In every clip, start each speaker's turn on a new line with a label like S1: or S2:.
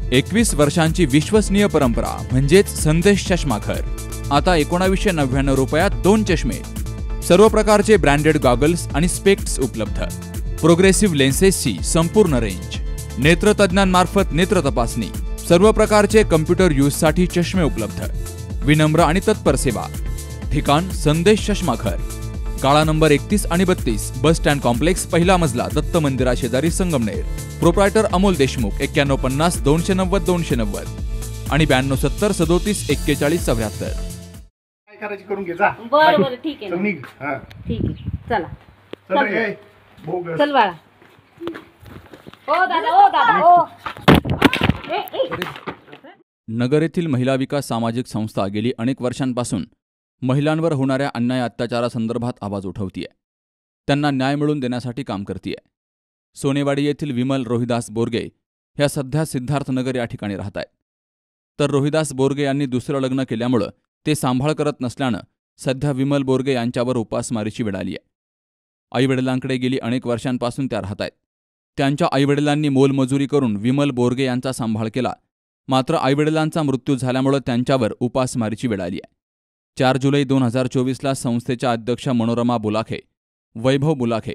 S1: 21 वर्षांची विश्वसनीय परंपरा म्हणजेच संदेश चष्माघर। आता 1999 रुपयात 2 चष्मे, सर्व प्रकारचे ब्रँडेड गॉगल्स आणि स्पेक्ट्स उपलब्ध, प्रोग्रेसिव्ह लेन्सेसची संपूर्ण रेंज, नेत्रतज्ञांमार्फत नेत्र तपासणी, सर्व प्रकारचे कम्प्युटर यूजसाठी चष्मे उपलब्ध, विनम्र आणि तत्पर सेवा। ठिकाण संदेश चष्माघर, काळा नंबर 31 आणि 32, बस स्टँड कॉम्प्लेक्स, पहिला मजला, दत्त मंदिरा शेजारी, संगमनेर। प्रोप्रायटर अमोल देशमुख 9150 290 290 आणि 9270 37 41 74।
S2: काय करायची करून घे जा।
S3: बरं बरं ठीक आहे
S2: चल
S3: ना,
S2: निघ। हां
S3: ठीक आहे, चला
S2: चल रे बोगस।
S3: चल बाळा। ओ दादा ओ
S1: नगर येथील महिला विकास सामाजिक संस्था गेली अनेक वर्षांपासून महिलांवर होणाऱ्या अन्याय अत्याचारासंदर्भात आवाज उठवतीये, त्यांना न्याय मिळवून देण्यासाठी काम करतीये। सोनेवाडी येथील विमल रोहिदास बोरगे ह्या सध्या सिद्धार्थनगर या ठिकाणी राहत आहेत। तर रोहिदास बोरगे यांनी दुसरं लग्न केल्यामुळं ते सांभाळ करत नसल्यानं सध्या विमल बोरगे यांच्यावर उपासमारीची वेळ आली आहे। आईवडिलांकडे गेली अनेक वर्षांपासून त्या राहत आहेत। त्यांच्या आईवडिलांनी मोलमजुरी करून विमल बोरगे यांचा सांभाळ केला, मात्र आईवडिलांचा मृत्यू झाल्यामुळं त्यांच्यावर उपासमारीची वेळ आली आहे। 4 जुलै 2024ला संस्थेच्या अध्यक्ष मनोरमा बुलाखे, वैभव बुलाखे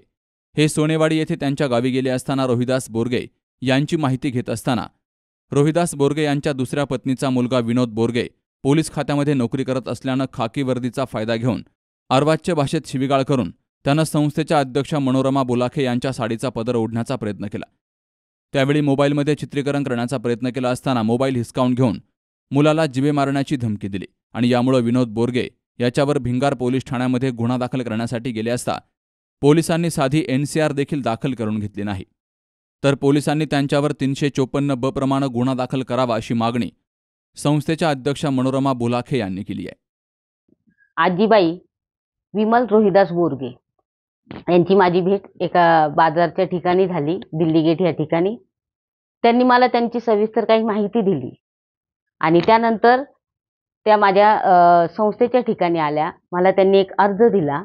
S1: हे सोनेवाडी येथे त्यांच्या गावी गेले असताना रोहिदास बोरगे यांची माहिती घेत असताना रोहिदास बोरगे यांच्या दुसऱ्या पत्नीचा मुलगा विनोद बोरगे पोलीस खात्यामध्ये नोकरी करत असल्यानं खाकी वर्दीचा फायदा घेऊन अर्वाच्य भाषेत शिवीगाळ करून त्यानं संस्थेच्या अध्यक्ष मनोरमा बुलाखे यांच्या साडीचा पदर ओढण्याचा प्रयत्न केला। त्यावेळी मोबाईलमध्ये चित्रीकरण करण्याचा प्रयत्न केला असताना मोबाईल हिसकावून घेऊन मुलाला जिवे मारण्याची धमकी दिली आणि यामुळे विनोद बोरगे याच्यावर भिंगार पोलीस ठाण्यामध्ये गुन्हा दाखल करण्यासाठी गेले असता पोलिसांनी साधी NCR देखील दाखल करून घेतली नाही। तर पोलिसांनी त्यांच्यावर 354 प्रमाणे गुन्हा दाखल करावा अशी मागणी संस्थेच्या अध्यक्ष मनोरमा बुलाखे यांनी केली आहे।
S3: आजीबाई विमल रोहिदास बोरगे यांची माझी भेट एका बाजारच्या ठिकाणी झाली, दिल्ली गेट या ठिकाणी। त्यांनी मला त्यांची सविस्तर काही माहिती दिली आणि त्यानंतर त्या माझ्या संस्थेच्या ठिकाणी आल्या। मला त्यांनी एक अर्ज दिला।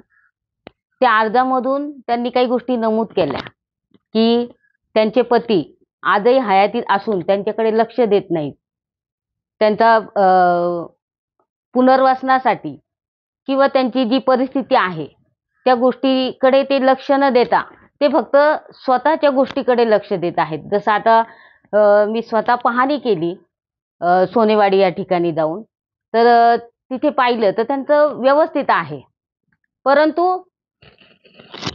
S3: त्या अर्जामधून त्यांनी काही गोष्टी नमूद केल्या की त्यांचे पती आजही हयातीत असून त्यांच्याकडे लक्ष देत नाहीत। त्यांचा पुनर्वसनासाठी किंवा त्यांची जी परिस्थिती आहे त्या गोष्टीकडे ते लक्ष न देता ते फक्त स्वतःच्या गोष्टीकडे लक्ष देत आहेत। जसं आता मी स्वतः पाहणी केली सोनेवाडी या ठिकाणी जाऊन, तर तिथे पाहिलं तर त्यांचं व्यवस्थित आहे, परंतु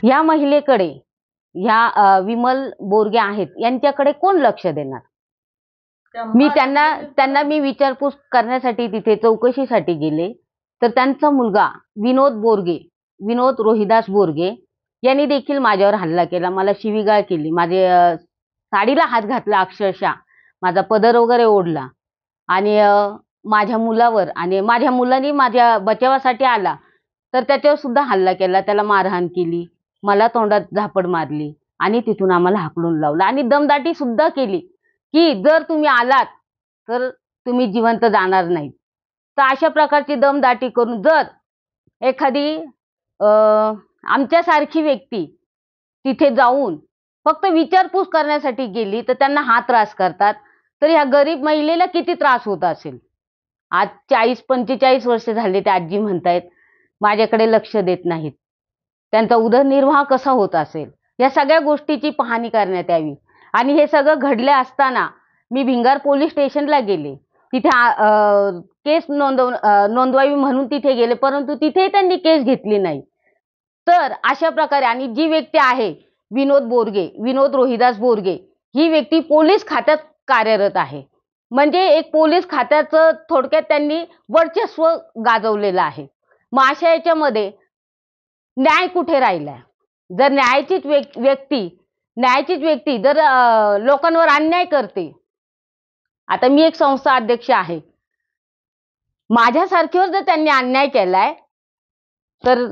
S3: ह्या महिलेकडे ह्या विमल बोरगे आहेत यांच्याकडे कोण लक्ष देणार? मी त्यांना मी विचारपूस करण्यासाठी तिथे चौकशीसाठी गेले, तर त्यांचा मुलगा विनोद रोहिदास बोरगे यांनी देखील माझ्यावर हल्ला केला, मला शिवीगाळ केली, माझे साडीला हात घातला, अक्षरशः माझा पदर वगैरे ओढला आणि माझ्या मुलावर आणि माझ्या मुलांनी माझ्या बचावासाठी आला तर त्याच्यावर सुद्धा हल्ला केला, त्याला मारहाण केली, मला तोंडात झापड मारली आणि तिथून आम्हाला हाकलून लावलं आणि दमदाटी सुद्धा केली की जर तुम्ही आलात तर तुम्ही जिवंत जाणार नाहीत। तर अशा प्रकारची दमदाटी करून जर एखादी आमच्यासारखी व्यक्ती तिथे जाऊन फक्त विचारपूस करण्यासाठी गेली तर त्यांना हा त्रास करतात, तर ह्या गरीब महिलेला किती त्रास होत असेल। आज 40-45 वर्ष झाले ते आजी म्हणतायत माझ्याकडे लक्ष देत नाहीत, त्यांचा उदरनिर्वाह कसा होत असेल, या सगळ्या गोष्टीची पाहणी करण्यात यावी। आणि हे सगळं घडले असताना मी भिंगार पोलीस स्टेशनला गेले, तिथे केस नोंदवावी म्हणून तिथे गेले, परंतु तिथे त्यांनी केस घेतली नाही। तर अशा प्रकारे आणि जी व्यक्ती आहे विनोद रोहिदास बोरगे ही व्यक्ती पोलीस खात्यात कार्यरत आहे, म्हणजे एक पोलीस खात्याचं थोडक्यात त्यांनी वर्चस्व गाजवलेलं आहे। मग अशा याच्यामध्ये न्याय कुठे राहिलाय? जर न्यायाचीच व्यक्ती जर लोकांवर अन्याय करते, आता मी एक संस्था अध्यक्ष आहे, माझ्यासारख्यावर जर त्यांनी अन्याय केलाय तर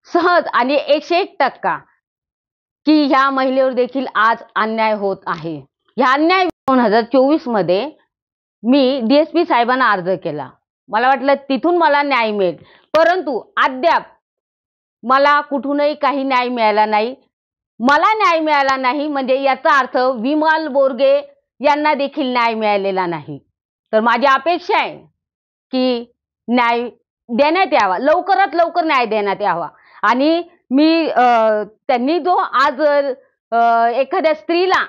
S3: सहज आणि 101% की ह्या महिलेवर देखील आज अन्याय होत आहे। ह्या अन्याय 2024 मध्ये मी DSP साहेबांना अर्ज केला, मला वाटलं तिथून मला न्याय मिळेल, परंतु अद्याप मला कुठूनही काही न्याय मिळाला नाही। मला न्याय मिळाला नाही म्हणजे याचा अर्थ विमल बोरगे यांना देखील न्याय मिळालेला नाही. तर माझी अपेक्षा आहे की न्याय देण्यात यावा, लवकरात लवकर न्याय देण्यात यावा. आणि मी त्यांनी जो आज एखाद्या स्त्रीला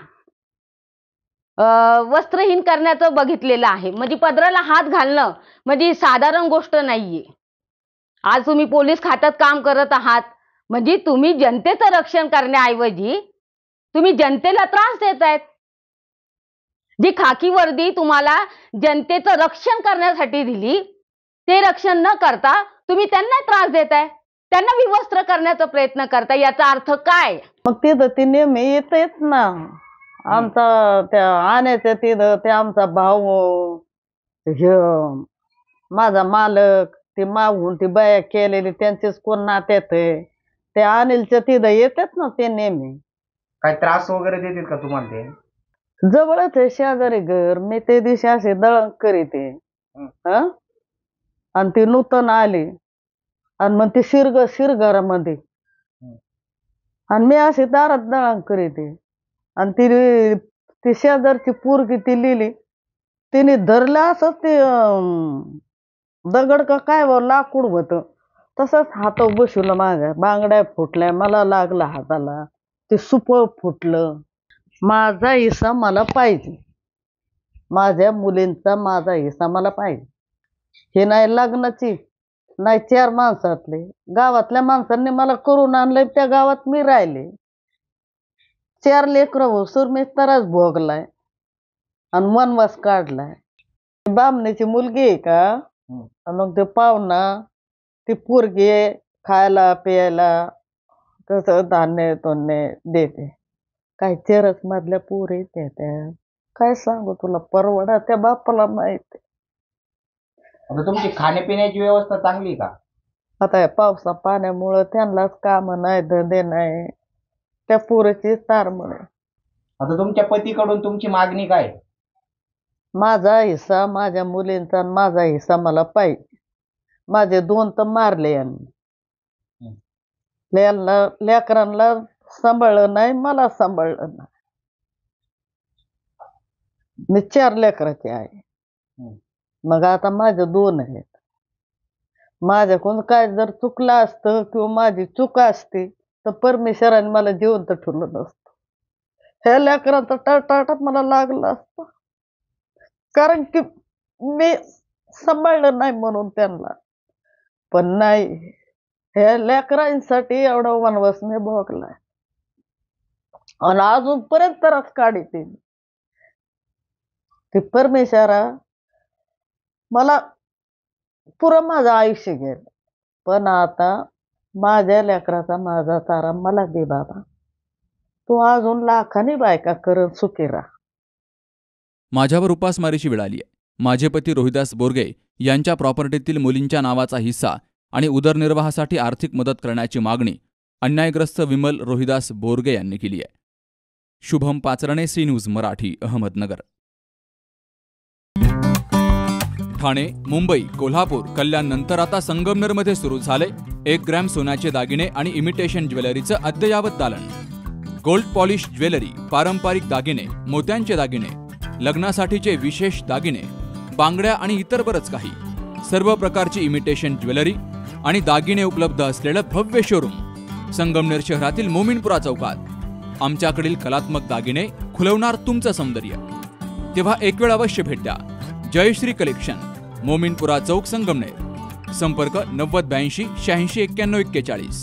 S3: वस्त्रहीन करण्याचं बघितलेलं आहे, म्हणजे पदराला हात घालणं म्हणजे साधारण गोष्ट नाहीये. आज तुम्ही पोलीस खात्यात काम करत आहात, म्हणजे तुम्ही जनतेचं रक्षण करण्याऐवजी तुम्ही जनतेला त्रास देतायत. जी खाकी वर्दी तुम्हाला जनतेचं रक्षण करण्यासाठी दिली, ते रक्षण न करता तुम्ही त्यांना त्रास देताय, त्यांना विवस्त्र करण्याचा प्रयत्न करताय. याचा अर्थ काय?
S4: मग तिथं ती नेहमी येतेच ना. आमचा त्या आण्याच्या तिथं ते आमचा भाऊ, हे माझा मालक, ते मागून ती बाया केलेली त्यांचेच कोण नात्यात आहे, ते अनिलच्या तिथं येतात ना ते नेहमी.
S5: काय त्रास वगैरे देतील का तुम्हाला ते?
S4: जवळच आहे शेजारी घर. मी ते दिवशी असे दळण करीते आणि ती नूतन आली आणि मग ती शिरघरामध्ये आणि मी अशी दारात दळण करीते आणि ती शेजारची पोरगी ती लिहिली, तिने धरलं असं ते दगड का काय लाकूड होतं, तसंच हातावर बसवलं. माझ्या बांगड्या फुटल्या, मला लागलं हाताला, ते सुपळ फुटलं. माझा हिस्सा मला पाहिजे, माझ्या मुलींचा माझा हिस्सा मला पाहिजे. हे नाही लग्नाची, नाही 4 माणसातले, गावातल्या माणसांनी मला करून आणलंय. त्या गावात मी राहिले, 4 लेकरं होसूर मी त्रास भोगलाय आणि वनवास काढलाय. बामणीची मुलगी आहे का, मग ते पाहुणा ती पोरगी खायला प्यायला कसं धान्य तोन्य देते. काय चरस मधल्या पोरी त्या काय सांगू तुला, परवडा त्या बापाला माहिती.
S5: आता तुमची खाण्यापिण्याची व्यवस्था चांगली का?
S4: आता या पावसा पाण्यामुळं त्यांनाच काम नाही, धंदे नाही, त्या पोरीची तारमळ.
S5: आता तुमच्या पतीकडून तुमची मागणी काय?
S4: माझा हिस्सा, माझ्या मुलींचा आणि माझा हिस्सा मला पाहिजे. माझे 2 तर मारले यांनी. लेकरांना सांभाळलं नाही, मला सांभाळलं नाही. मी 4 लेकराचे आहे, मग आता माझे 2 आहेत. माझ्याकडून काय जर चुकलं असतं किंवा माझी चूक असती तर परमेश्वराने मला जिवंत ठेवलं नसतं. ह्या लेकरांचा टळटळाट मला लागलं असतं, कारण की मी सांभाळलं नाही म्हणून त्यांना. पण नाही, ह्या लेकरांसाठी एवढा वनवास मी भोगलाय आणि अजूनपर्यंत त्रास काढते. ते परमेश्वरा मला पुरं माझं आयुष्य गेलं, पण आता माझ्या लेकराचा माझा तारा मला दे बाबा. तू अजून लाखांनी बायका करत सुखी राहा.
S1: माझ्यावर उपासमारीची वेळ आली आहे. माझे पती रोहिदास बोरगे यांच्या प्रॉपर्टीतील मुलींच्या नावाचा हिस्सा आणि उदरनिर्वाहासाठी आर्थिक मदत करण्याची मागणी अन्यायग्रस्त विमल रोहिदास बोरगे यांनी केली आहे. Shubham Pacharne, C News Marathi, Ahmednagar. ठाणे, मुंबई, कोल्हापूर, कल्याण नंतर आता संगमनेरमध्ये सुरू झाले 1 ग्रॅम सोन्याचे दागिने आणि इमिटेशन ज्वेलरीचं अद्ययावत दालन. गोल्ड पॉलिश ज्वेलरी, पारंपरिक दागिने, मोत्यांचे दागिने, लग्नासाठीचे विशेष दागिने, बांगड्या आणि इतर बरंच काही. सर्व प्रकारची इमिटेशन ज्वेलरी आणि दागिने उपलब्ध असलेलं भव्य शोरूम संगमनेर शहरातील मोमीनपुरा चौकात. आमच्याकडील कलात्मक दागिने खुलवणार तुमचं सौंदर्य. तेव्हा एक वेळ अवश्य भेट द्या. जयश्री कलेक्शन, मोमीनपुरा चौक, संगमनेर. संपर्क 9082 86 91 41.